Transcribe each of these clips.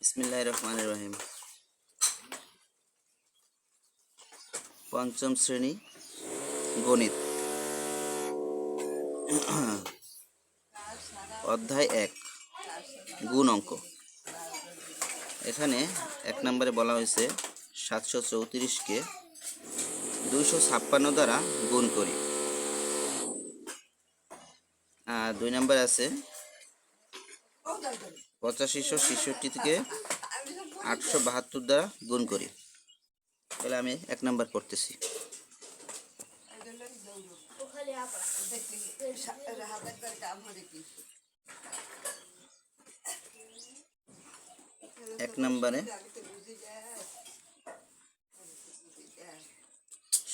বিসমিল্লাহির রহমানির রহিম। পঞ্চম শ্রেণী গণিত, অধ্যায় 1, গুণ অঙ্ক। এখানে 1 নম্বরে বলা হয়েছে 734কে 256 দ্বারা গুণ করি। আর 2 নম্বরে আছে 8566কে 872 দ্বারা গুণ করি। তাহলে আমি 1 নম্বর করতেছি। এক নম্বরে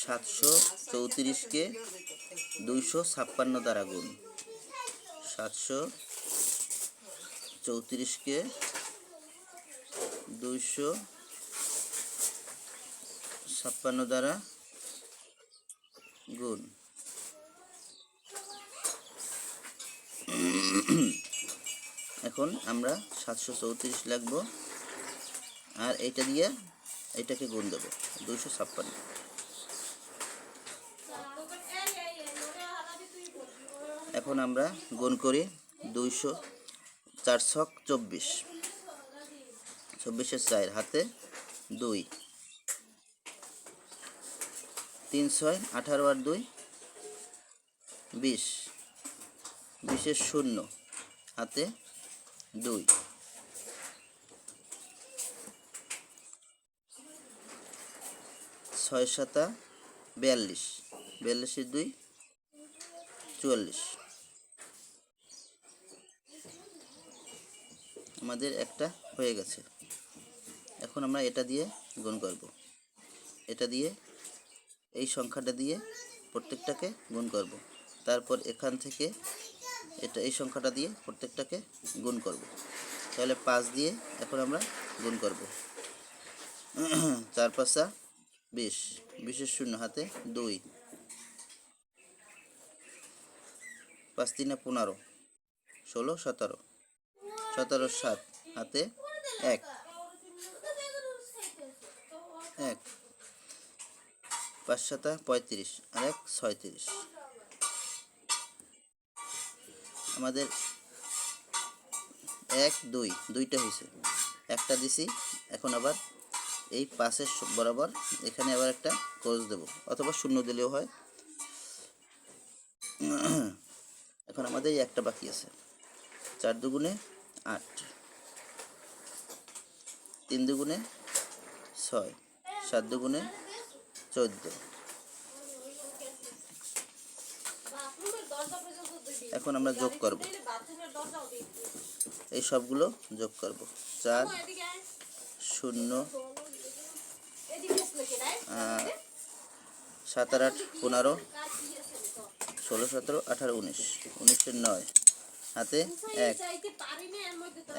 734কে 256 দ্বারা গুণ। 734কে 256 দ্বারা গুণ। এখন আমরা 734 লিখব আর এইটা দিয়ে এইটাকে গুণ দেব 256। এখন আমরা গুণ করি 200 4 ছক 24, 24 এর 4 হাতে 2, 3 6 18 আর 2 20, 20 এর 0 হাতে 2, 6 7 42, 42 এর 2 44। আমাদের একটা হয়ে গেছে। এখন আমরা এটা দিয়ে গুণ করব, এটা দিয়ে এই সংখ্যাটা দিয়ে প্রত্যেকটাকে গুণ করব। তারপর এখান থেকে এটা এই সংখ্যাটা দিয়ে প্রত্যেকটাকে গুণ করব। তাহলে 5 দিয়ে এখন আমরা গুণ করব। 4 5 20, 20 এর 0 হাতে 2, 5 3 15, 16 17, 17 7 হাতে 1, 5 7 35 আর 1 36। আমাদের 1 2 দুইটা হয়েছে, একটা দিছি। এখন আবার এই 5-এর বরাবর এখানে আবার একটা ক্রস দেব, অথবা 0 দিলেও হয়। এখন আমাদের এই একটা বাকি আছে। 4 দুগুণে 8, 3 দুগুণে 6, 7 দুগুণে 14। এখন আমরা যোগ করব, এই সবগুলো যোগ করব। 4 0 7 আর 8 15, 16 17 18 19, 19 এর 9 হাতে 1,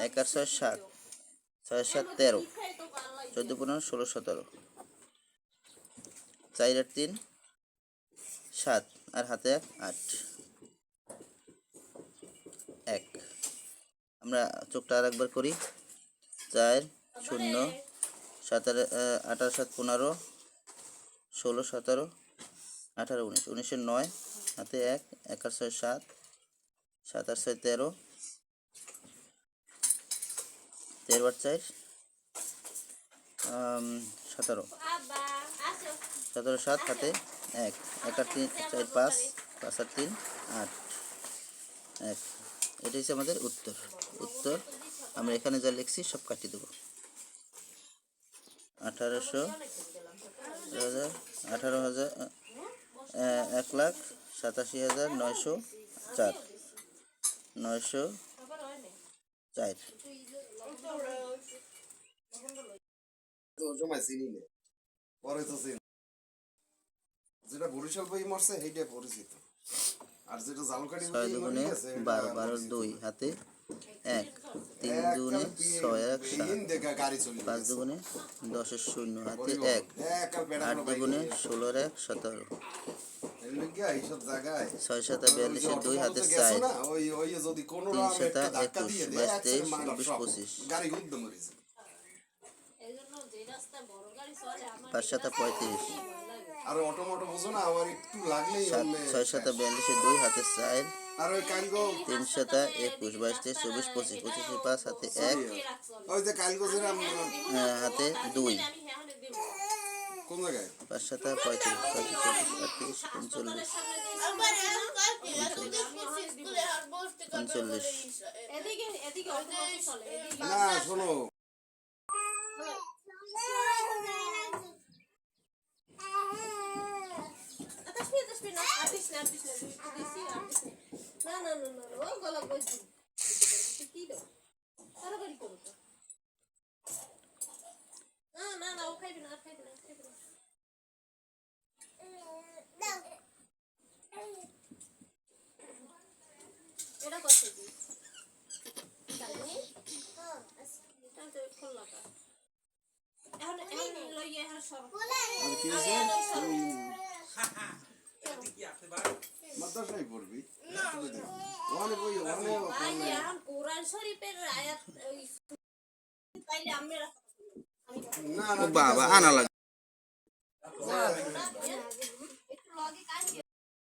1 আর 6 7, 6 7 13, 14 15 16 17, 4 আর 3 7 আর হাতে 1 8, 1। আমরা চোখটা আর একবার করি। 4 0 7 8 7 15, 16 17 18 19, 19 এর 9 হাতে 1, 1 আর 6 7, 7 আর 6 13, 13 আর 4 17, 17 7 হাতে 1, 1 আর 3 4 5, 5 আর 3 8, 1। এটা হচ্ছে আমাদের উত্তর। উত্তর আমরা এখানে যা লিখছি সব কাটিয়ে দেবো। 1800 18,000 1,87,904 904। যেটা বরিশাল বই মরছে সেইটা পরিচিত, আর যেটা জালকাঠি 6 দুগুণে 12, 12 2 হাতে 1, 3 দুগুণে 6 1 7, 5 দুগুণে 10 এর 0 হাতে 1, 8 দুগুণে 16 1 17, 6 7 42 এর 2 হাতে 4, 3 7 21 22 23 24 25। 5 7 35, আর অটোমেটো বুঝো না আবার একটু লাগলেই 7 6 7 42, 2 হাতে 4, আর ওই কালগো 3 7 21, 22 23 24 25, 25 5 হাতে 1, ওই যে কালগো যেরাম হাতে 2, কোন জায়গায় 5 7 35, 36 37 38 39, 40, না শোনো আর কি হয়েছে মাদ্রাসায় পড়বি ওখানে বই কোরআন শরীফের আয়াত পাইলে আমরা না না বাবা আনা লাগে একটু লগে কাজ